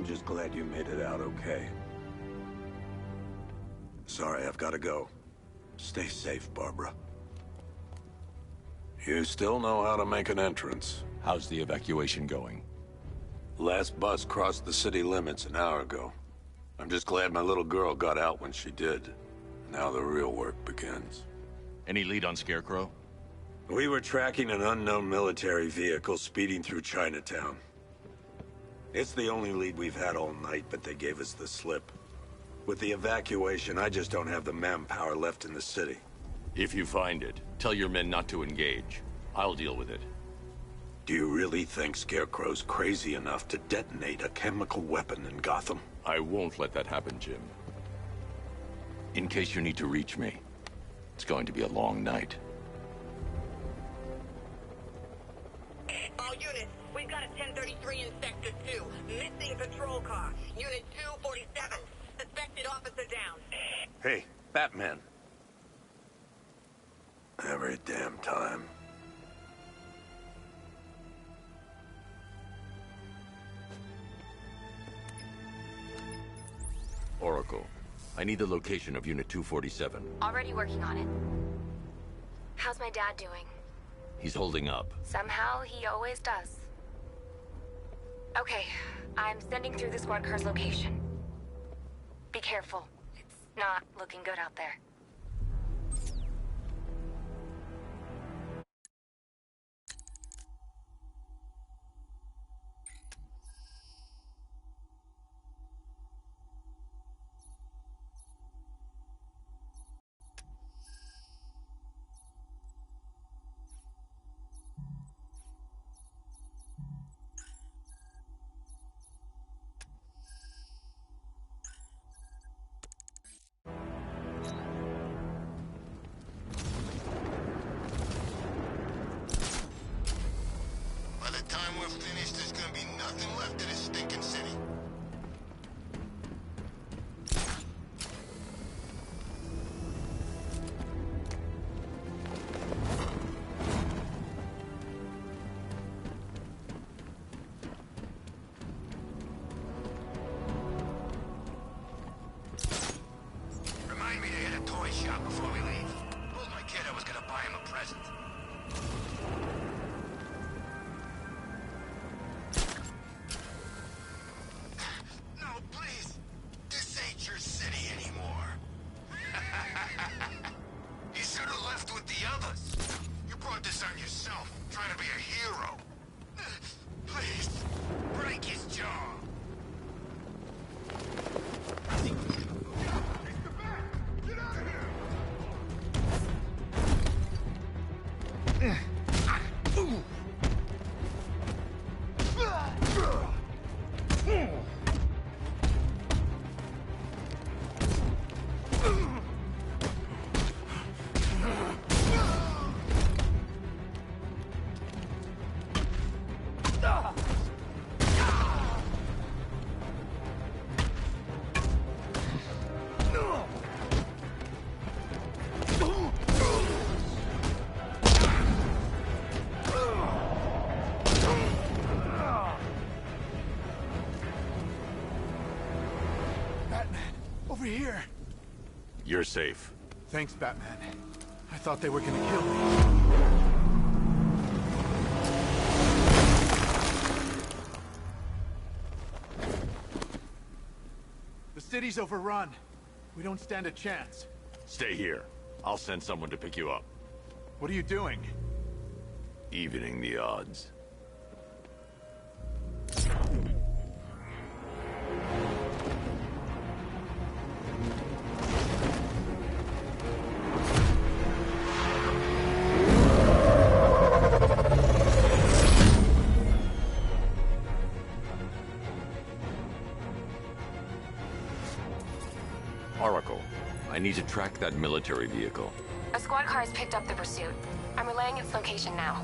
I'm just glad you made it out okay. Sorry, I've got to go. Stay safe, Barbara. You still know how to make an entrance. How's the evacuation going? Last bus crossed the city limits an hour ago. I'm just glad my little girl got out when she did. Now the real work begins. Any lead on Scarecrow? We were tracking an unknown military vehicle speeding through Chinatown. It's the only lead we've had all night, but they gave us the slip. With the evacuation, I just don't have the manpower left in the city. If you find it, tell your men not to engage. I'll deal with it. Do you really think Scarecrow's crazy enough to detonate a chemical weapon in Gotham? I won't let that happen, Jim. In case you need to reach me, it's going to be a long night. All units, we've got a 1033 in Sector 2. Missing patrol car. Unit 247. Suspected officer down. Hey, Batman. Every damn time. Oracle, I need the location of Unit 247. Already working on it. How's my dad doing? He's holding up. Somehow, he always does. Okay, I'm sending through the squad car's location. Be careful. It's not looking good out there. Over here. You're safe. Thanks, Batman. I thought they were gonna kill me. The city's overrun. We don't stand a chance. Stay here. I'll send someone to pick you up. What are you doing? Evening the odds. Oracle, I need to track that military vehicle. A squad car has picked up the pursuit. I'm relaying its location now.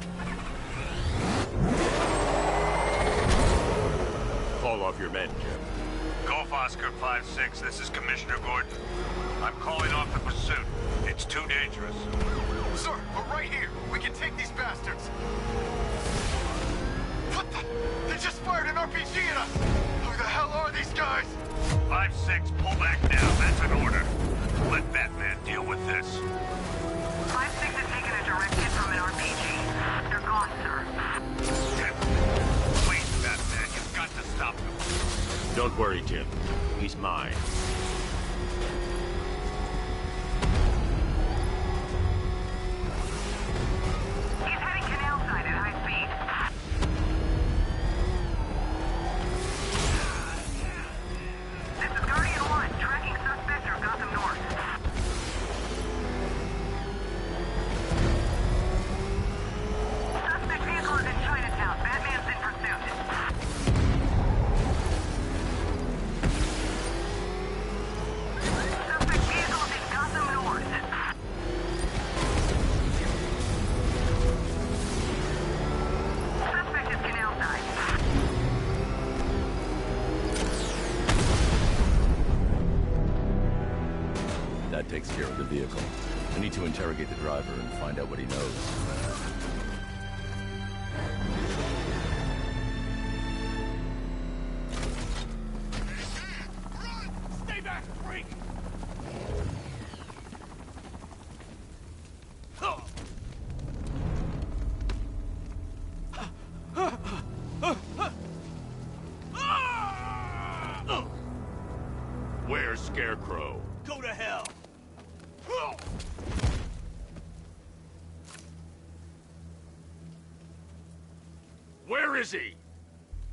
Call off your men, Jim. Golf Oscar 5-6, this is Commissioner Gordon. I'm calling off the pursuit. It's too dangerous. Sir, we're right here. We can take these bastards. What the? They just fired an RPG at us! Who the hell are these? these guys? 5-6, pull back now. That's an order. Let Batman deal with this. 5-6 has taken a direct hit from an RPG. They're gone, sir. Please, Batman, you've got to stop them. Don't worry, Jim. He's mine. He's heading canal side at high speed. This is Guardian 1, tracking suspect through Gotham North. Suspect vehicle is in Chinatown. Batman's in pursuit. Suspect vehicle is in Gotham North. Suspect is canal side. That takes care of the vehicle. I need to interrogate the driver and find out what he knows. Stay back, freak! Where's Scarecrow? Go to hell! Where is he?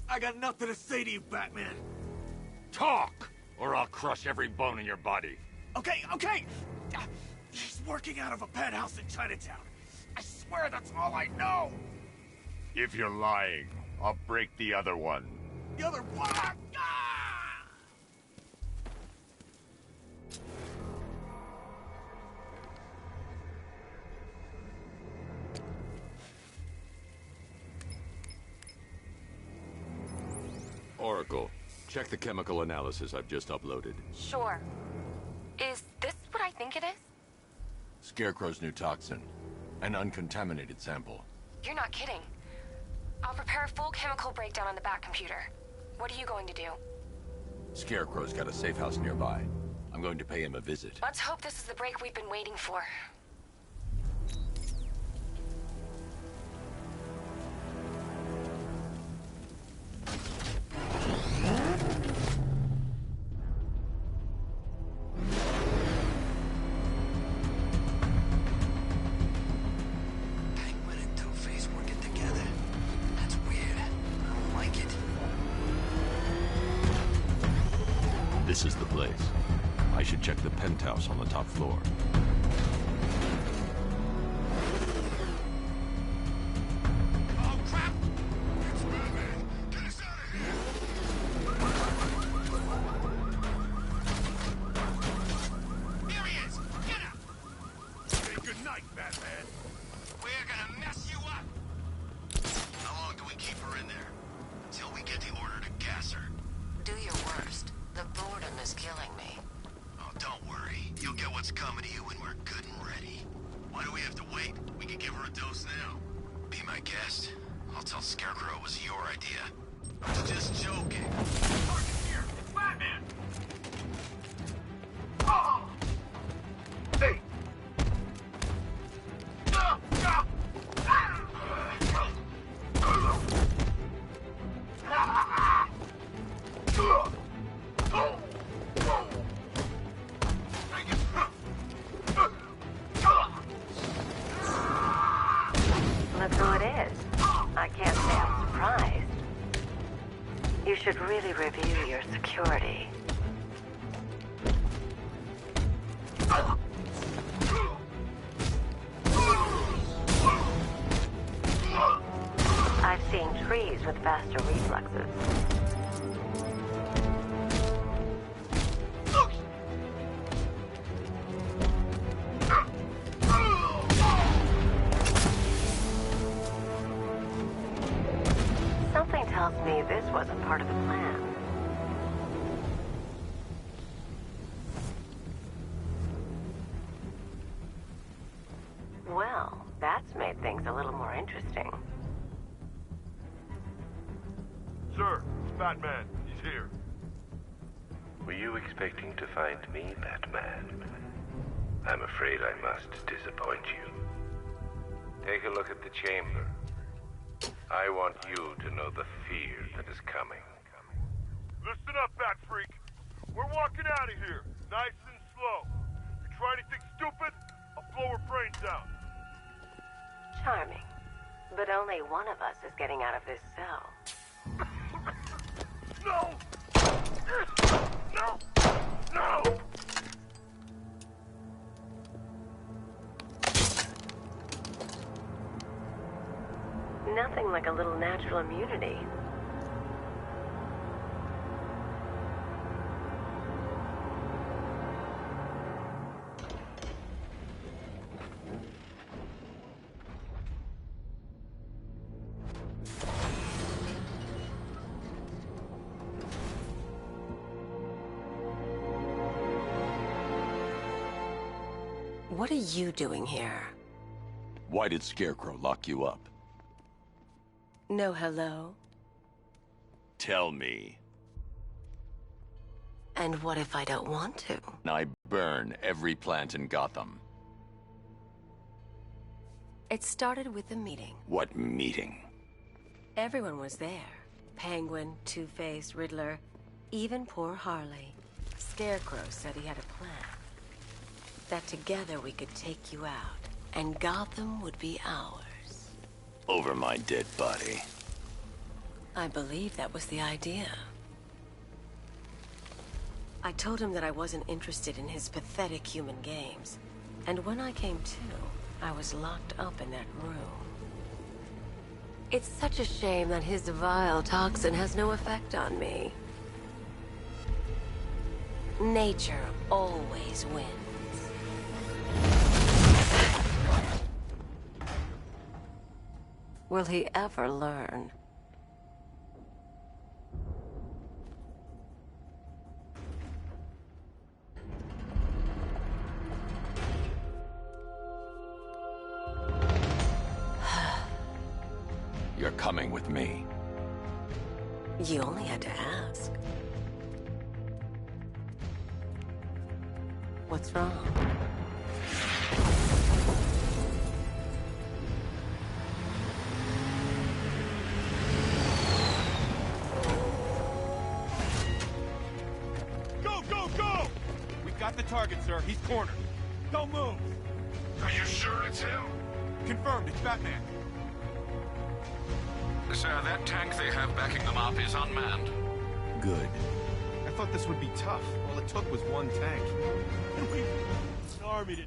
I got nothing to say to you, Batman. Talk, or I'll crush every bone in your body. Okay, okay! He's working out of a penthouse in Chinatown. I swear that's all I know! If you're lying, I'll break the other one. The other one! Ah! Oracle, check the chemical analysis I've just uploaded. Sure. Is this what I think it is? Scarecrow's new toxin. An uncontaminated sample. You're not kidding. I'll prepare a full chemical breakdown on the back computer. What are you going to do? Scarecrow's got a safe house nearby. I'm going to pay him a visit. Let's hope this is the break we've been waiting for. Penguin and Two-Face working together. That's weird. I don't like it. This is the place. I should check the penthouse on the top floor. Oh, crap! It's Batman! Get us out of here! Here he is! Get him! Say goodnight, Batman! We're gonna mess you up! How long do we keep her in there? Until we get the order to gas her. Do your worst. The boredom is killing me. Oh, don't worry. You'll get what's coming to you when we're good and ready. Why do we have to wait? We can give her a dose now. Be my guest. I'll tell Scarecrow it was your idea. I was just joking. Target here! It's Batman! Oh! Hey! Look who it is. I can't say I'm surprised. You should really review your security. I've seen trees with faster reflexes. Something tells me this wasn't part of the plan. Well, that's made things a little more interesting. Sir, it's Batman. He's here. Were you expecting to find me, Batman? I'm afraid I must disappoint you. Take a look at the chamber. I want you to know the fear that is coming. Listen up, Bat Freak. We're walking out of here, nice and slow. You try anything stupid, I'll blow her brains out. Charming. But only one of us is getting out of this cell. No! No! No! Nothing like a little natural immunity. What are you doing here? Why did Scarecrow lock you up? No hello? Tell me. And what if I don't want to? I burn every plant in Gotham. It started with a meeting. What meeting? Everyone was there. Penguin, Two-Face, Riddler, even poor Harley. Scarecrow said he had a plan. That together we could take you out, and Gotham would be ours. Over my dead body. I believe that was the idea. I told him that I wasn't interested in his pathetic human games. And when I came to, I was locked up in that room. It's such a shame that his vile toxin has no effect on me. Nature always wins. Will he ever learn? You're coming with me. You only had to ask. What's wrong? Got the target, sir. He's cornered. Don't move. Are you sure it's him? Confirmed. It's Batman. Sir, that tank they have backing them up is unmanned. Good. I thought this would be tough. All it took was one tank. We army to...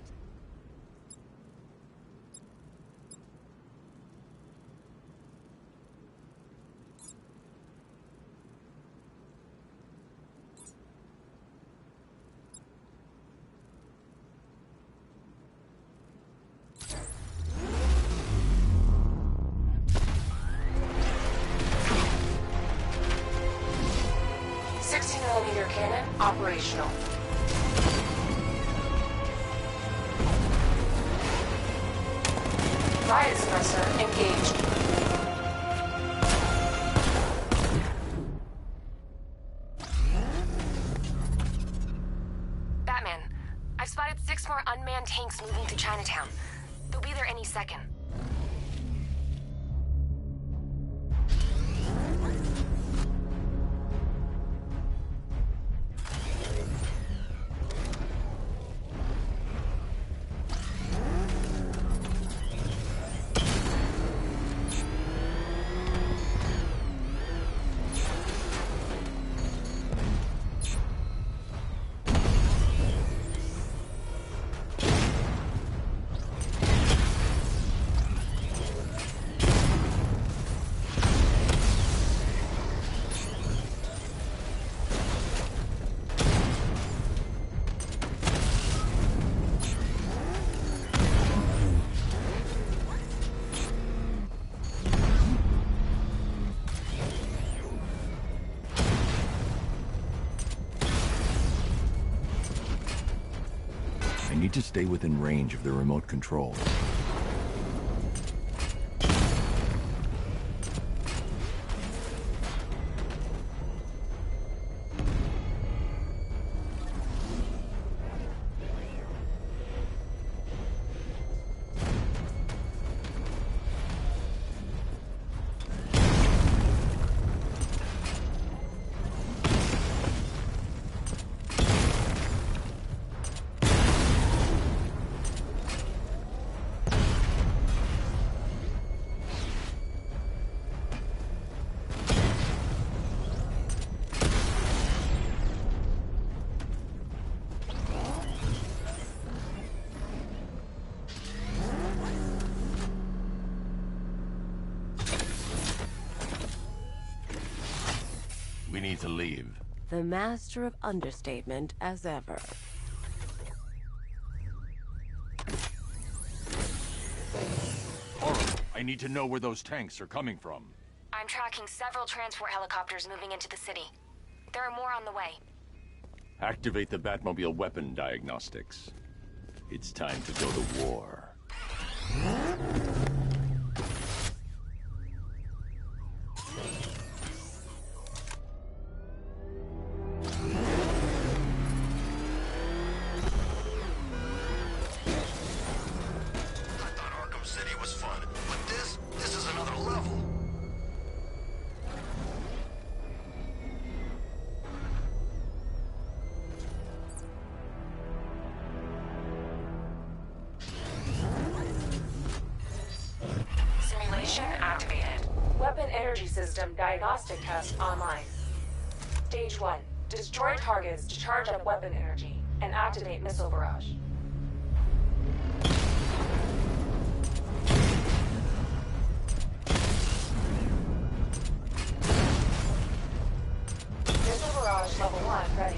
Cannon operational. Riot suppressor engaged. Batman, I've spotted 6 more unmanned tanks moving through Chinatown. They'll be there any second. I need to stay within range of the remote control. need to leave. The master of understatement as ever. Laura, I need to know where those tanks are coming from. I'm tracking several transport helicopters moving into the city. There are more on the way. Activate the Batmobile weapon diagnostics. It's time to go to war. Activated. Weapon energy system diagnostic test online. Stage 1. Destroy targets to charge up weapon energy and activate missile barrage. Missile barrage level 1 ready.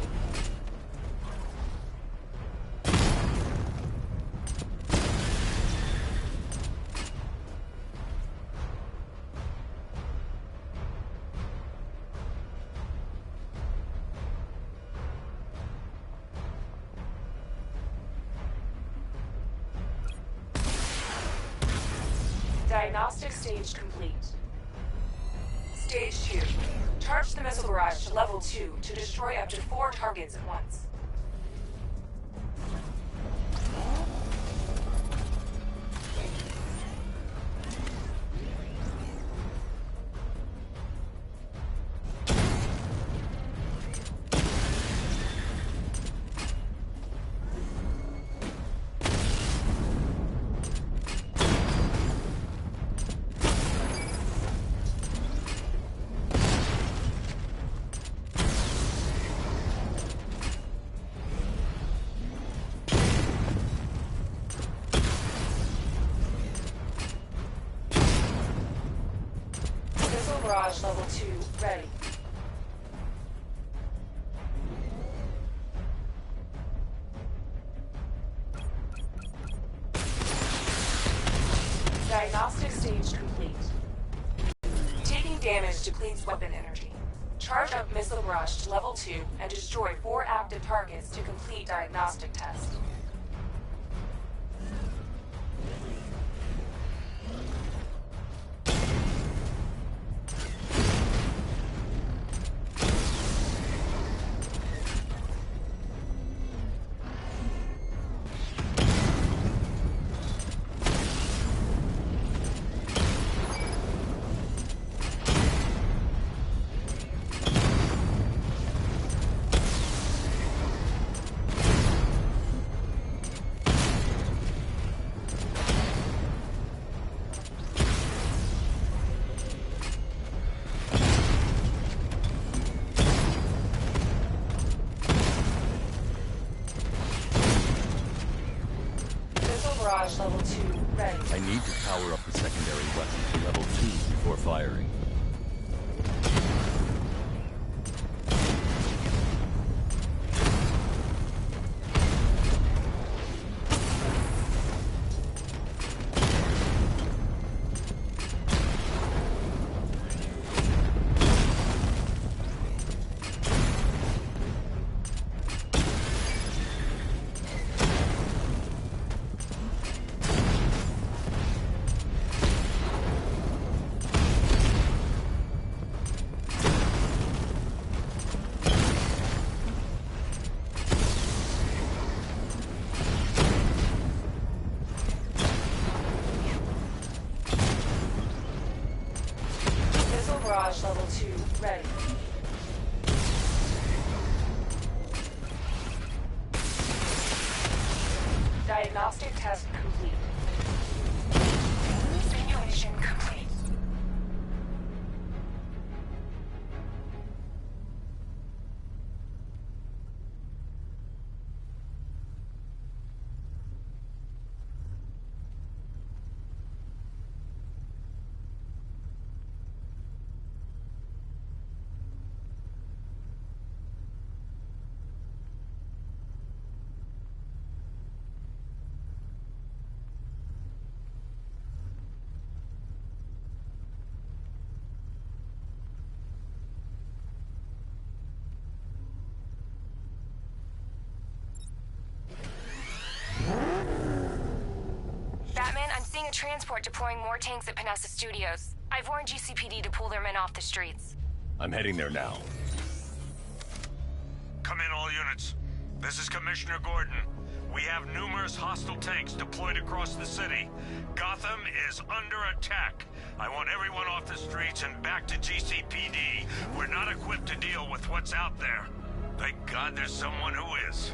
Diagnostic stage complete. Stage 2. Charge the missile barrage to level 2 to destroy up to 4 targets at once. Barrage level 2 ready. Diagnostic stage complete. Taking damage depletes weapon energy. Charge up missile barrage to level 2 and destroy 4 active targets to complete diagnostic test. Barrage level 2 ready. I need to power up the secondary weapon to level 2 before firing. Barrage level 2 ready. Diagnostic test complete. Simulation complete. a transport deploying more tanks at Panessa Studios. I've warned GCPD to pull their men off the streets. I'm heading there now. Come in, all units. This is Commissioner Gordon. We have numerous hostile tanks deployed across the city. Gotham is under attack. I want everyone off the streets and back to GCPD. We're not equipped to deal with what's out there. Thank God there's someone who is.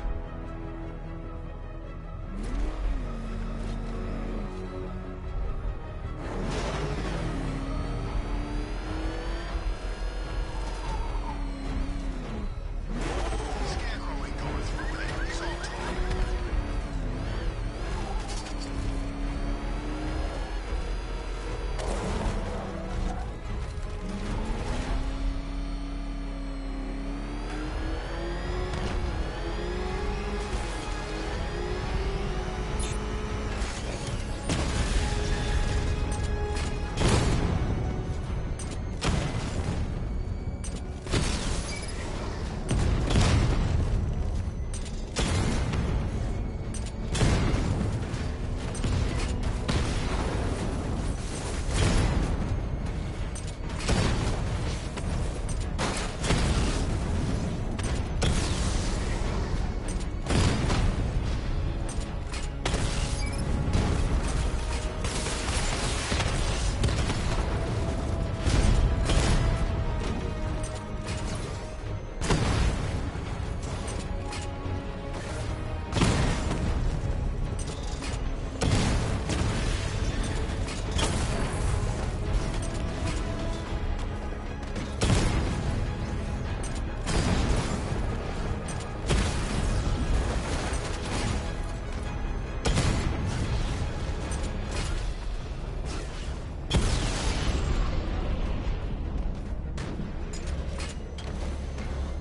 Scarecrow ain't going through with it. He's all talk.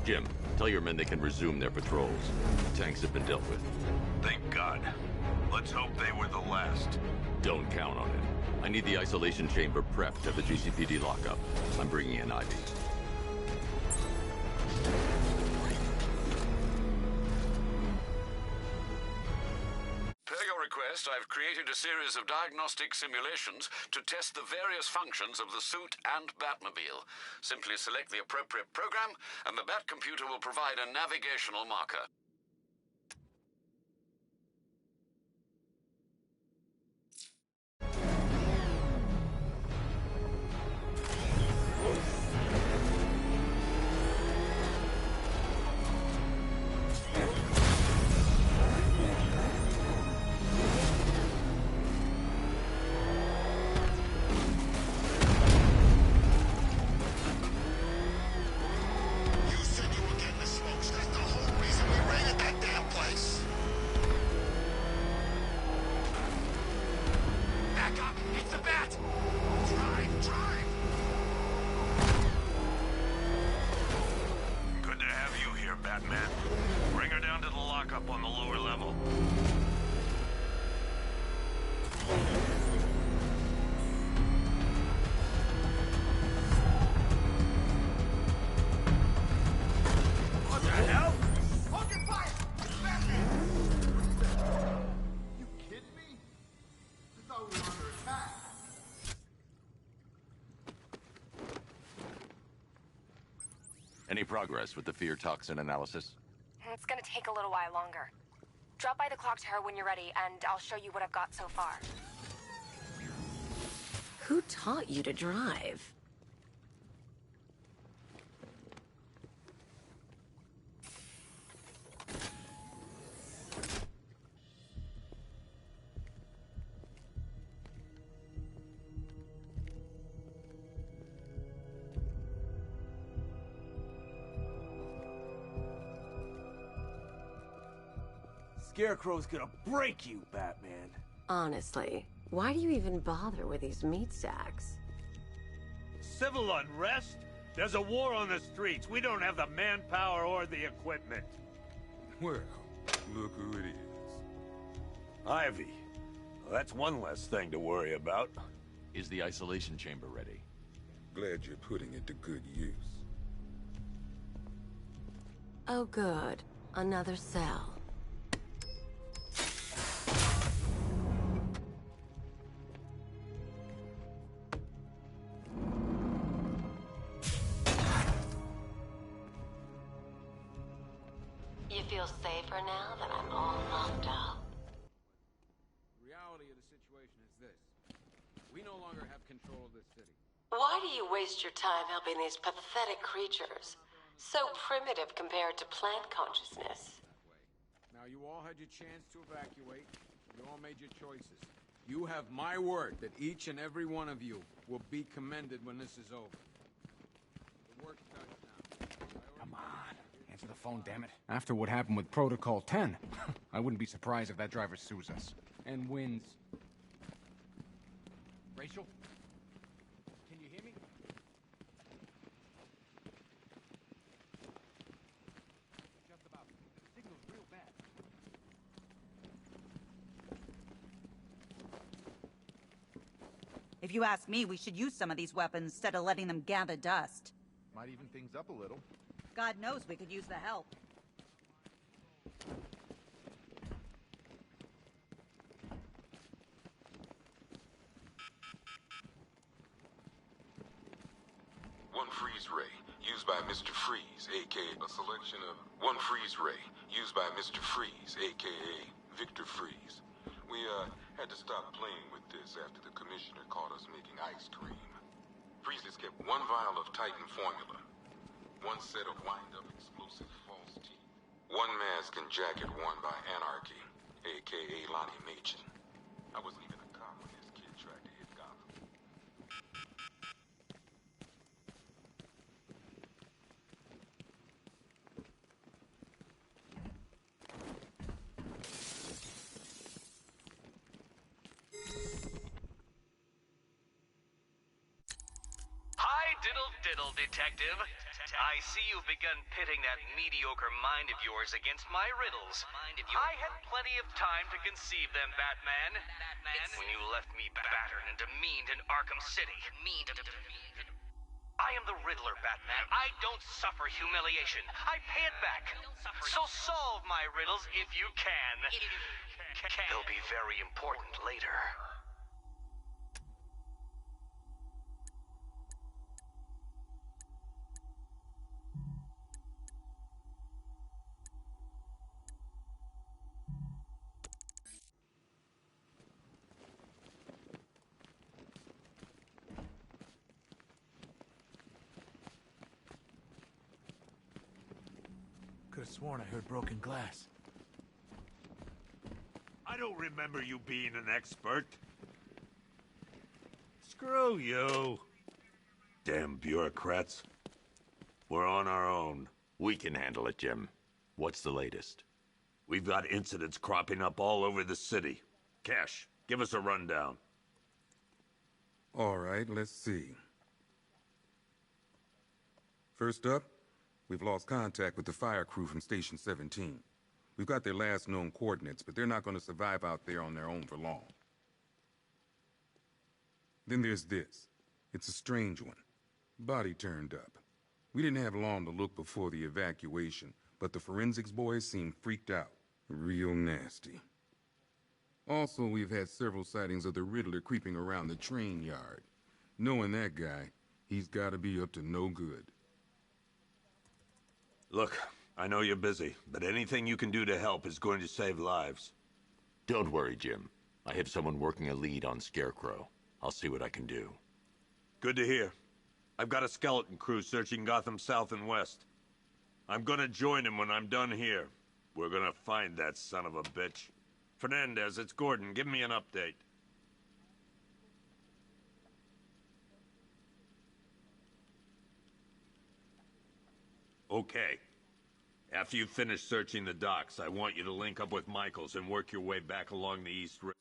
Jim, tell your men they can resume their patrols. The tanks have been dealt with. Thank God. Let's hope they were the last. Don't count on it. I need the isolation chamber prepped at the GCPD lockup. I'm bringing in Ivy. Per your request, I've created a series of diagnostic simulations to test the various functions of the suit and Batmobile. Simply select the appropriate program, and the Bat computer will provide a navigational marker. Batman. Bring her down to the lockup on the lower level. What the hell? Hold your fire! Batman! You kidding me? I thought we were under attack. Any progress with the fear toxin analysis? It's gonna take a little while longer. Drop by the clock tower when you're ready, and I'll show you what I've got so far. Who taught you to drive? Scarecrow's gonna break you, Batman. Honestly, why do you even bother with these meat sacks? Civil unrest? There's a war on the streets. We don't have the manpower or the equipment. Well, look who it is. Ivy. Well, that's one less thing to worry about. Is the isolation chamber ready? Glad you're putting it to good use. Oh good. Another cell. feel safer now that I'm all locked up? The reality of the situation is this. We no longer have control of this city. Why do you waste your time helping these pathetic creatures? So primitive compared to plant consciousness. Now, you all had your chance to evacuate. You all made your choices. You have my word that each and every one of you will be commended when this is over. The work starts now. Come on. Answer the phone, damn it. After what happened with Protocol 10, I wouldn't be surprised if that driver sues us. And wins. Rachel? Can you hear me? Just about. The signal's real bad. If you ask me, we should use some of these weapons instead of letting them gather dust. Might even things up a little. God knows we could use the help. One freeze ray, used by Mr. Freeze, a.k.a. a selection of... One freeze ray, used by Mr. Freeze, a.k.a. Victor Freeze. We, had to stop playing with this after the commissioner caught us making ice cream. Freeze has kept one vial of Titan formula, one set of wind-up explosive false teeth, one mask and jacket worn by Anarchy, a.k.a. Lonnie Machin. I wasn't even a cop when this kid tried to hit Gotham. Hi, diddle, detective. I see you've begun pitting that mediocre mind of yours against my riddles. I had plenty of time to conceive them, Batman. When you left me battered and demeaned in Arkham City. I am the Riddler, Batman. I don't suffer humiliation. I pay it back. So solve my riddles if you can. They'll be very important later. Could've sworn I heard broken glass. I don't remember you being an expert. Screw you. Damn bureaucrats. We're on our own. We can handle it, Jim. What's the latest? We've got incidents cropping up all over the city. Cash, give us a rundown. All right, let's see. First up, we've lost contact with the fire crew from Station 17. We've got their last known coordinates, but they're not going to survive out there on their own for long. Then there's this. It's a strange one. Body turned up. We didn't have long to look before the evacuation, but the forensics boys seemed freaked out. Real nasty. Also, we've had several sightings of the Riddler creeping around the train yard. Knowing that guy, he's got to be up to no good. Look, I know you're busy, but anything you can do to help is going to save lives. Don't worry, Jim. I have someone working a lead on Scarecrow. I'll see what I can do. Good to hear. I've got a skeleton crew searching Gotham South and West. I'm gonna join him when I'm done here. We're gonna find that son of a bitch. Fernandez, it's Gordon. Give me an update. Okay. After you finish searching the docks, I want you to link up with Michaels and work your way back along the East River.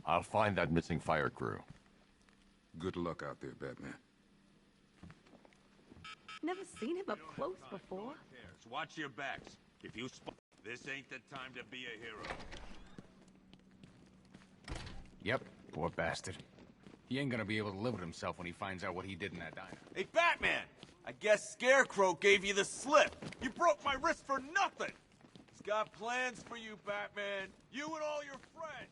I'll find that missing fire crew. Good luck out there, Batman. Never seen him up close before. Watch your backs. If you this ain't the time to be a hero. Yep, poor bastard. He ain't gonna be able to live with himself when he finds out what he did in that diner. Hey, Batman! I guess Scarecrow gave you the slip. You broke my wrist for nothing! He's got plans for you, Batman. You and all your friends.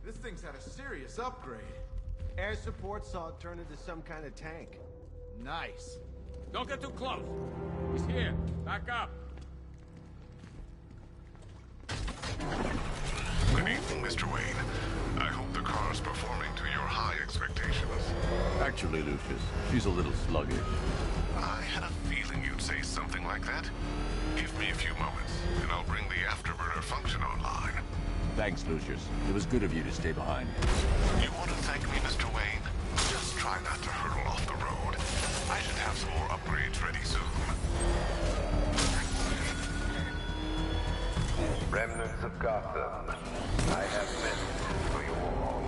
This thing's had a serious upgrade. Air support saw it turn into some kind of tank. Nice. Don't get too close. He's here. Back up. Good evening, Mr. Wayne. I hope the car's performing to your high expectations. Actually, Lucius, she's a little sluggish. I had a feeling you'd say something like that. Give me a few moments, and I'll bring the afterburner function online. Thanks, Lucius. It was good of you to stay behind. You want to thank me, Mr. Wayne? Just try not to hurtle off the road. I should have some more upgrades ready soon. Remnants of Gotham, I have messages for you all.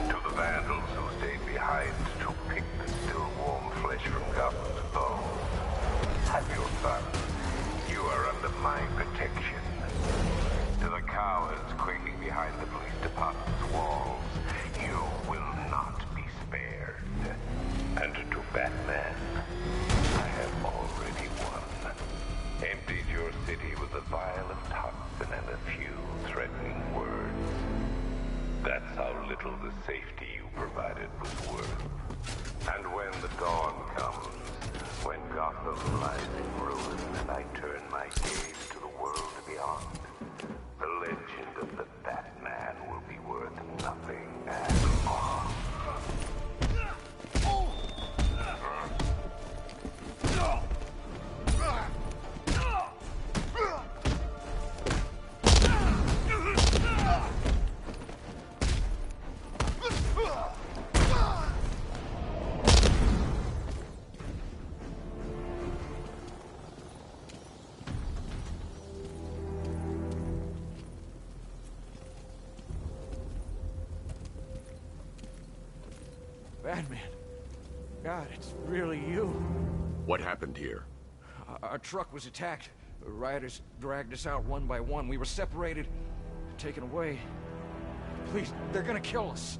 To the vandals who stayed behind to pick the still warm flesh from Gotham's bones. Have your fun. You are under my protection. To the cowards quaking behind the police department's walls, you will not be spared. And to Batman, I have already won. Emptied your city with a vial of toxin and a few threatening words. That's how little the safety you provided was worth. And when the dawn comes, when Gotham lies in ruin and I turn my gaze to the world beyond, the legend of the Batman will be worth nothing at all. Batman. God, it's really you. What happened here? Our truck was attacked. Rioters dragged us out one by one. We were separated, taken away. Please, they're gonna kill us.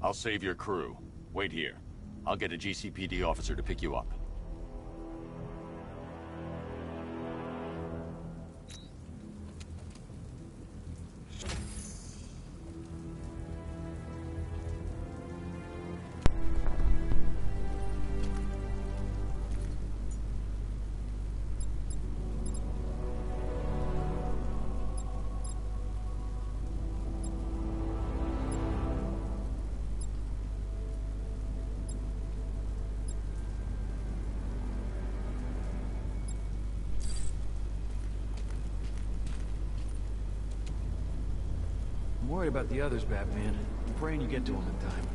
I'll save your crew. Wait here. I'll get a GCPD officer to pick you up. I'm worried about the others, Batman. I'm praying you get to them in time.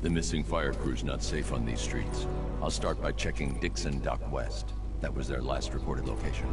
The missing fire crew's not safe on these streets. I'll start by checking Dixon Dock West. That was their last reported location.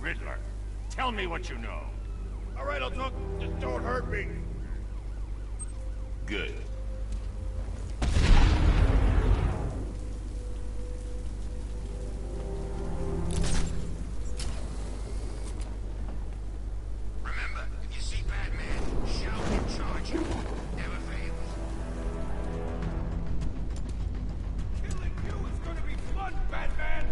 Riddler, tell me what you know. All right, I'll talk. Just don't hurt me. Good. Remember, if you see Batman, shout and charge him. Never fails. Killing you is gonna be fun, Batman!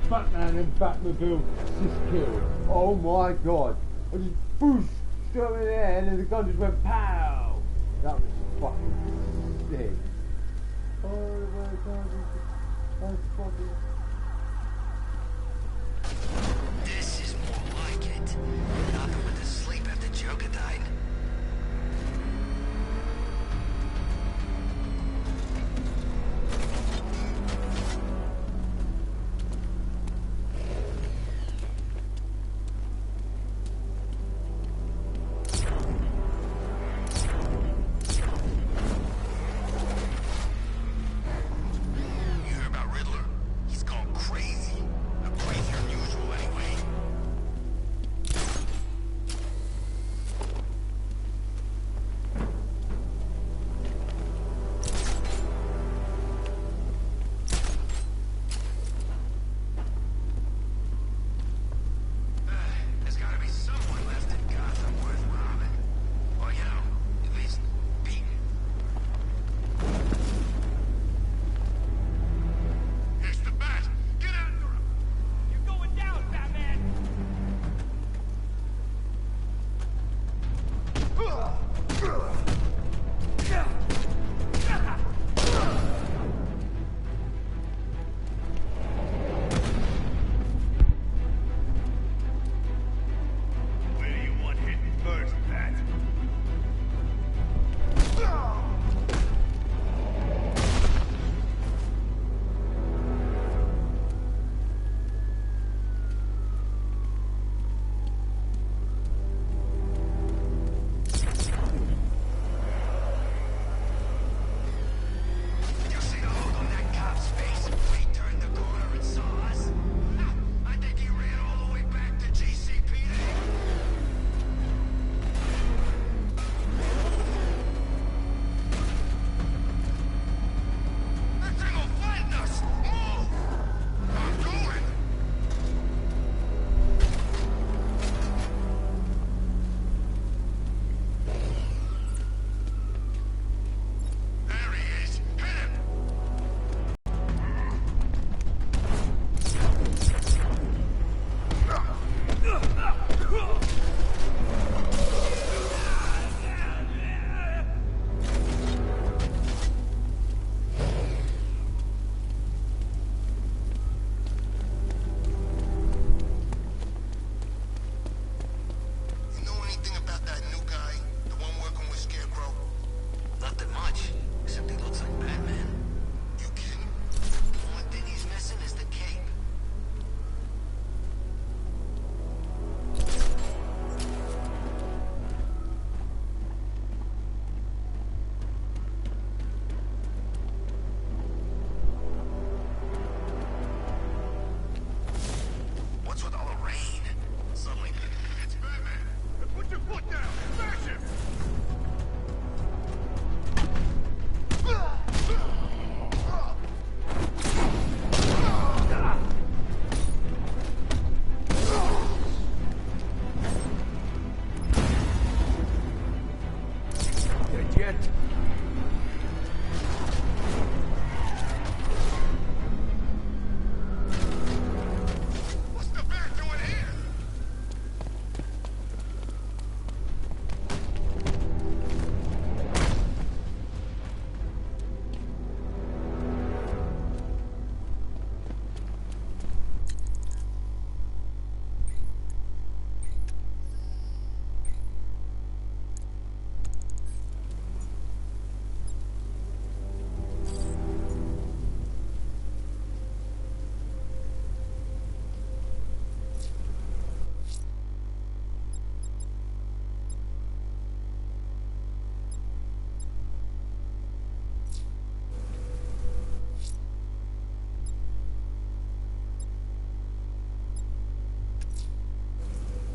Batman and Batmobile just killed. Oh my god. I just boosh straight in the air and then the gun just went pow. That was fucking sick. Oh my god. That's fucking... This is more like it. Nothing went to sleep after Joker died. You heard about Riddler? He's gone crazy. Crazier than usual anyway. There's gotta be someone left in Gotham worth robbing. Or, you know, at least beating. Here's the bat! Get after him! You're going down, Batman! Where do you want hit first, Bat? Did you see the look on that cop's face when he turned the corner and saw us? I think he ran all the way back to GCPD. That thing will flatten us! Move! I'm going! There he is! Hit him! You know anything about that new guy? The one working with Scarecrow? Nothing much, except he looks like Batman. You kidding? The only thing he's missing is the cape. What's with all the rain? Suddenly, it's Batman. Put your foot down! Smash him! Dead yet? What's the Bat doing here?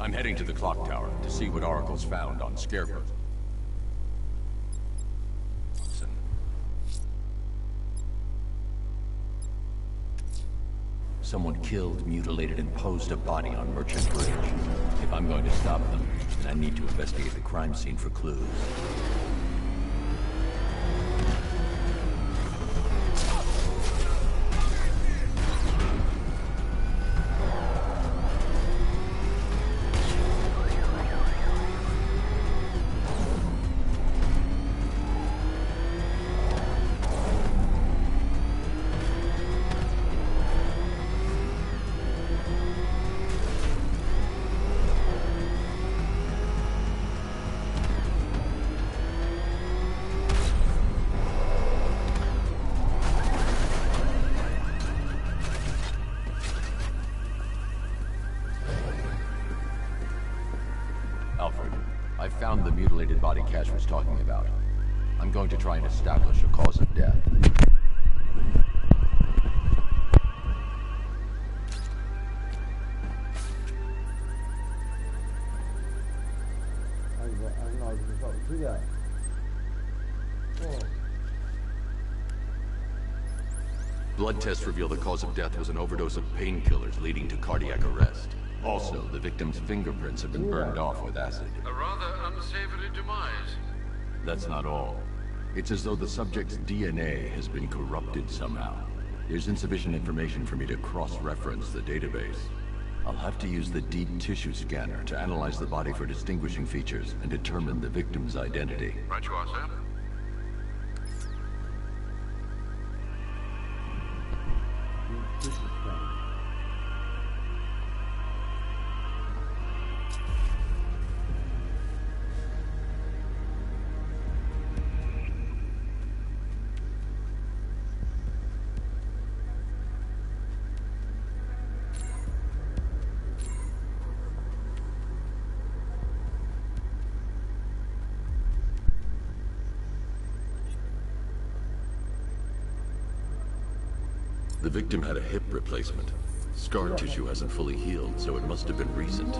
I'm heading to the clock tower to see what Oracle's found on Scarecrow. Someone killed, mutilated, and posed a body on Merchant Bridge. If I'm going to stop them, then I need to investigate the crime scene for clues. found the mutilated body Cash was talking about. I'm going to try and establish a cause of death. Blood tests reveal the cause of death was an overdose of painkillers leading to cardiac arrest. Also, the victim's fingerprints have been burned off with acid. A rather unsavory demise. That's not all. It's as though the subject's DNA has been corrupted somehow. There's insufficient information for me to cross-reference the database. I'll have to use the deep tissue scanner to analyze the body for distinguishing features and determine the victim's identity. Right you are, sir. The victim had a hip replacement. Scar tissue hasn't fully healed, so it must have been recent.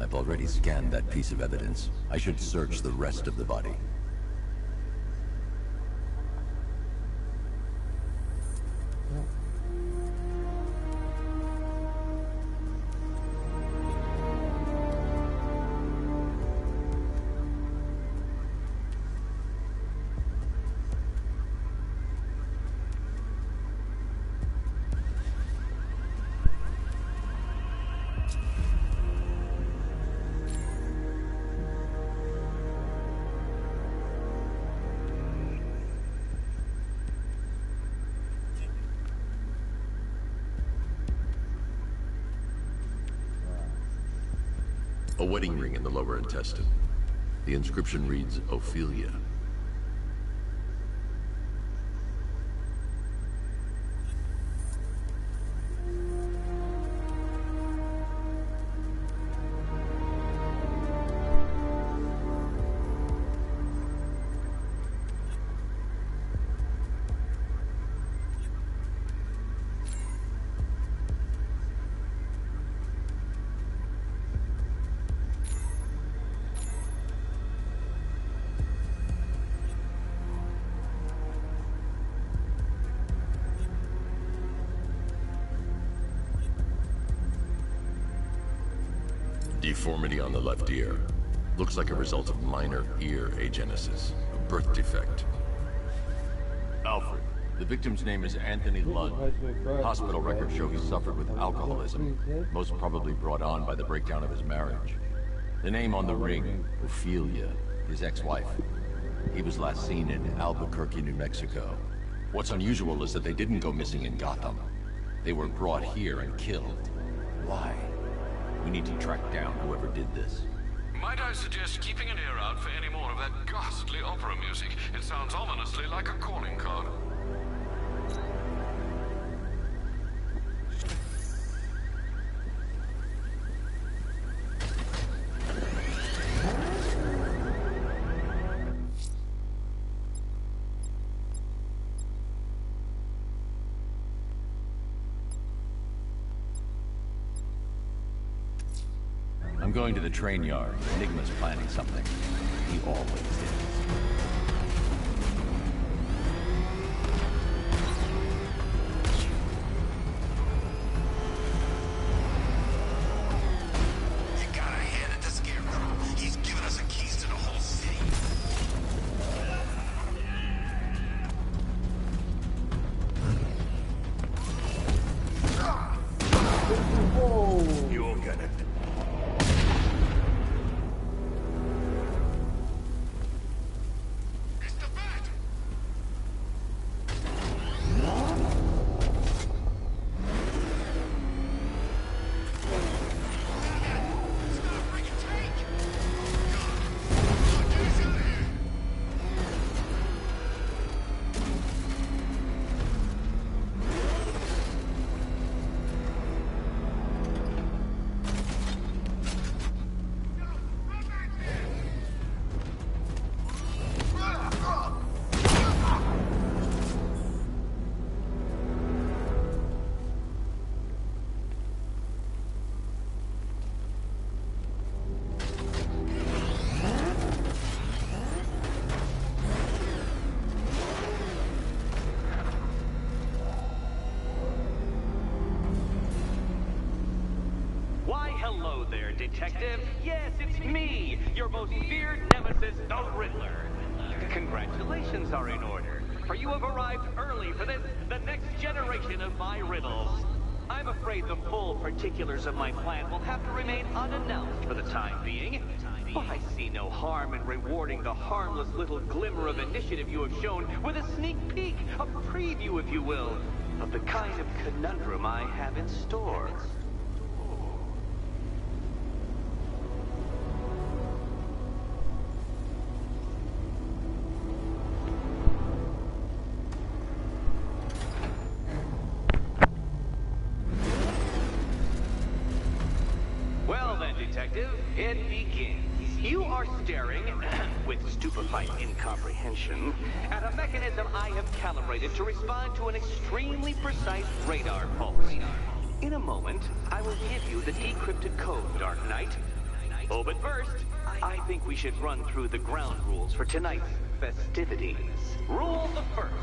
I've already scanned that piece of evidence. I should search the rest of the body. A wedding ring in the lower intestine. The inscription reads, Ophelia. Deformity on the left ear. Looks like a result of minor ear agenesis. A birth defect. Alfred. The victim's name is Anthony Lund. Hospital records show he suffered with alcoholism, most probably brought on by the breakdown of his marriage. The name on the ring, Ophelia, his ex-wife. He was last seen in Albuquerque, New Mexico. What's unusual is that they didn't go missing in Gotham. They were brought here and killed. Why? We need to track down whoever did this. Might I suggest keeping an ear out for any more of that ghastly opera music? It sounds ominously like a calling card. I'm going to the train yard. Enigma's planning something. He always is. You'll get it. Hello there, Detective. Yes, it's me, your most feared nemesis, the Riddler. Congratulations are in order, for you have arrived early for this, the next generation of my riddles. I'm afraid the full particulars of my plan will have to remain unannounced for the time being. But I see no harm in rewarding the harmless little glimmer of initiative you have shown with a sneak peek, a preview, if you will, of the kind of conundrum I have in store. Detective, it begins. You are staring, with stupefied incomprehension, at a mechanism I have calibrated to respond to an extremely precise radar pulse. In a moment, I will give you the decrypted code, Dark Knight. Oh, but first, I think we should run through the ground rules for tonight's festivities. Rule the first.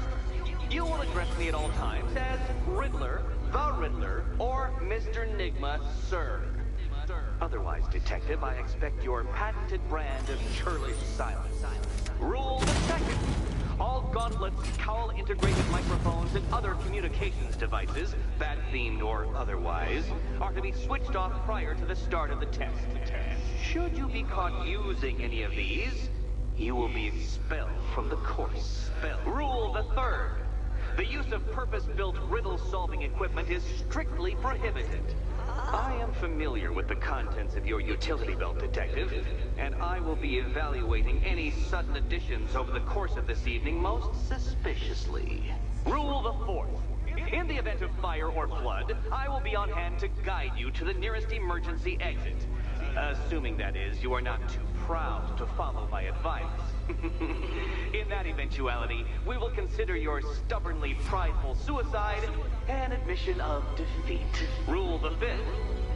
You will address me at all times as Riddler, the Riddler, or Mr. Nigma, sir. Otherwise, Detective, I expect your patented brand of churlish silence. Rule the second. All gauntlets, cowl-integrated microphones, and other communications devices, bat-themed or otherwise, are to be switched off prior to the start of the test. Should you be caught using any of these, you will be expelled from the course. Rule the third. The use of purpose-built riddle-solving equipment is strictly prohibited. I am familiar with the contents of your utility belt, Detective, and I will be evaluating any sudden additions over the course of this evening most suspiciously. Rule the fourth. In the event of fire or flood, I will be on hand to guide you to the nearest emergency exit. Assuming, that is, you are not too proud to follow my advice. In that eventuality, we will consider your stubbornly prideful suicide an admission of defeat. Rule the fifth.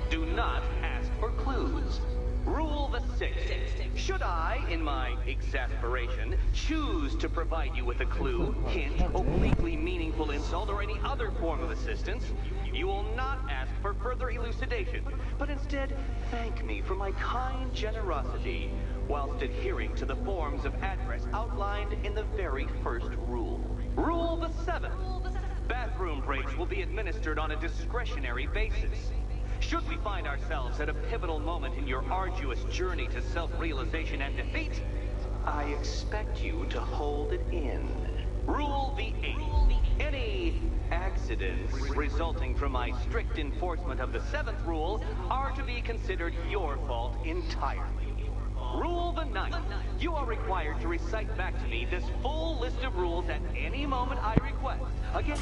Do not ask for clues. Rule the sixth. Should I, in my exasperation, choose to provide you with a clue, hint, obliquely meaningful insult, or any other form of assistance, you will not ask for further elucidation, but instead thank me for my kind generosity, whilst adhering to the forms of address outlined in the very first rule. Rule the seventh. Bathroom breaks will be administered on a discretionary basis. Should we find ourselves at a pivotal moment in your arduous journey to self-realization and defeat, I expect you to hold it in. Rule the eighth. Any accidents resulting from my strict enforcement of the seventh rule are to be considered your fault entirely. Rule the ninth. You are required to recite back to me this full list of rules at any moment I request. Again,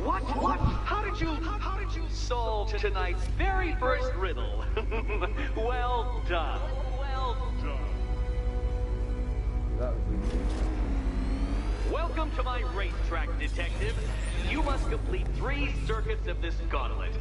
what? How did you solve tonight's very first riddle? Well done. Well done. Welcome to my racetrack, Detective. You must complete 3 circuits of this gauntlet.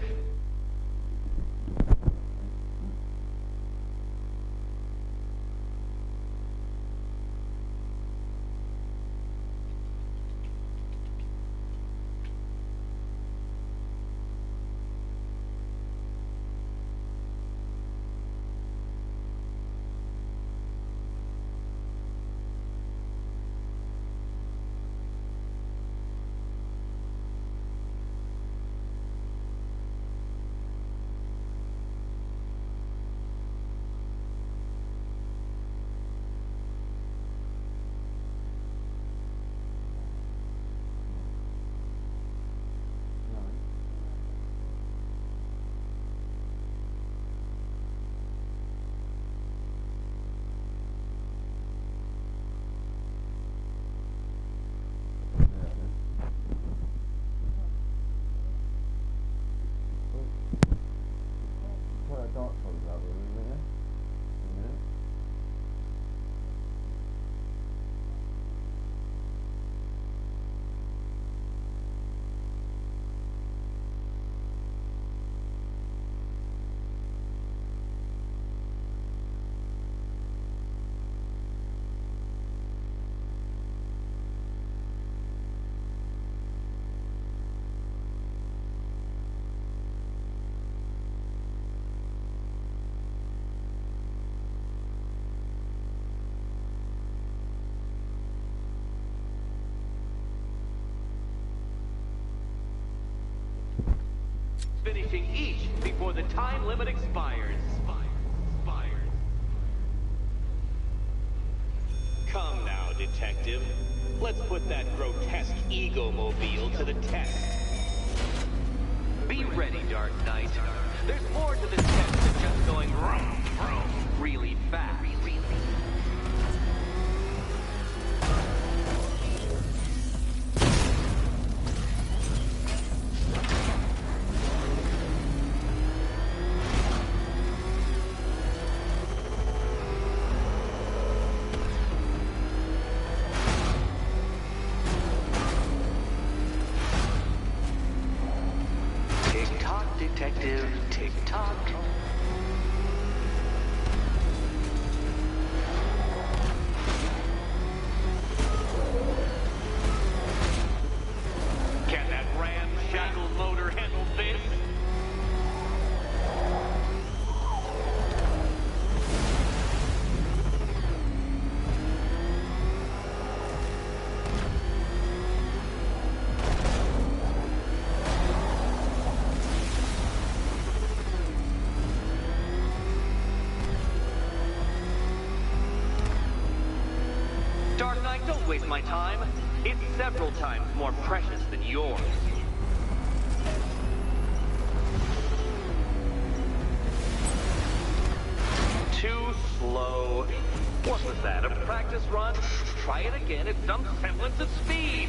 each before the time limit expires. Come now, Detective. Let's put that grotesque ego-mobile to the test. Be ready, Dark Knight. There's more to this test than just going vroom, vroom, really fast. Tick-tock, detective, tick-tock. Can that ramshackle motor handle this? Dark Knight, don't waste my time. It's several times more precious than yours. Too slow. What was that, a practice run? Try it again at some semblance of speed.